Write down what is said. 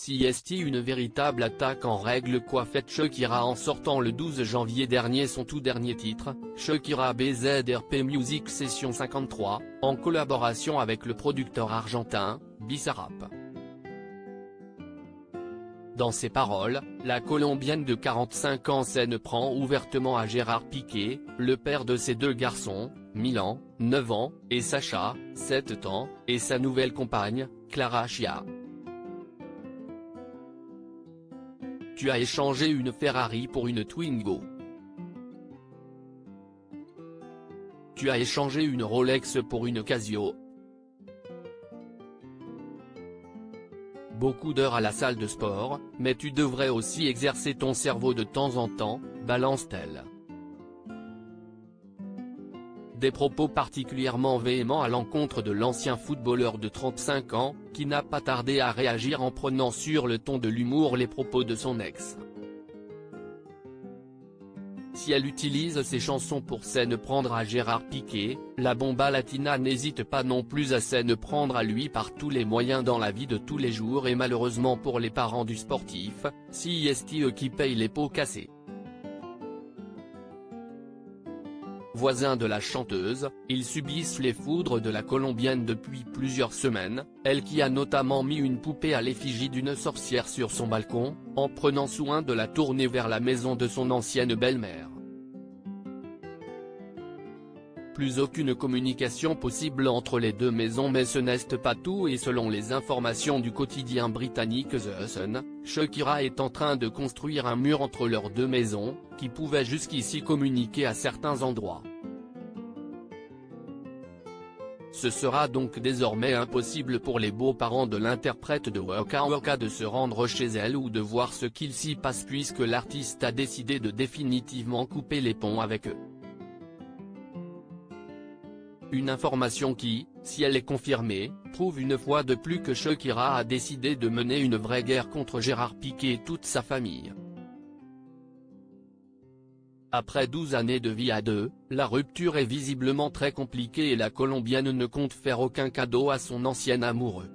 CST. Une véritable attaque en règle qu'a faite Shakira en sortant le 12 janvier dernier son tout dernier titre, Shakira BZRP Music Session 53, en collaboration avec le producteur argentin, Bizarrap. Dans ses paroles, la Colombienne de 45 ans s'en prend ouvertement à Gérard Piqué, le père de ses deux garçons, Milan, 9 ans, et Sacha, 7 ans, et sa nouvelle compagne, Clara Chia. Tu as échangé une Ferrari pour une Twingo. Tu as échangé une Rolex pour une Casio. Beaucoup d'heures à la salle de sport, mais tu devrais aussi exercer ton cerveau de temps en temps, balance-t-elle. Des propos particulièrement véhéments à l'encontre de l'ancien footballeur de 35 ans, qui n'a pas tardé à réagir en prenant sur le ton de l'humour les propos de son ex. Si elle utilise ses chansons pour s'en prendre à Gérard Piqué, la bomba latina n'hésite pas non plus à s'en prendre à lui par tous les moyens dans la vie de tous les jours et malheureusement pour les parents du sportif, CST qui paye les pots cassés. Voisins de la chanteuse, ils subissent les foudres de la Colombienne depuis plusieurs semaines, elle qui a notamment mis une poupée à l'effigie d'une sorcière sur son balcon, en prenant soin de la tourner vers la maison de son ancienne belle-mère. Plus aucune communication possible entre les deux maisons, mais ce n'est pas tout et selon les informations du quotidien britannique The Sun, Shakira est en train de construire un mur entre leurs deux maisons, qui pouvaient jusqu'ici communiquer à certains endroits. Ce sera donc désormais impossible pour les beaux-parents de l'interprète de Waka Waka de se rendre chez elle ou de voir ce qu'il s'y passe puisque l'artiste a décidé de définitivement couper les ponts avec eux. Une information qui, si elle est confirmée, prouve une fois de plus que Shakira a décidé de mener une vraie guerre contre Gérard Piqué et toute sa famille. Après 12 années de vie à deux, la rupture est visiblement très compliquée et la Colombienne ne compte faire aucun cadeau à son ancien amoureux.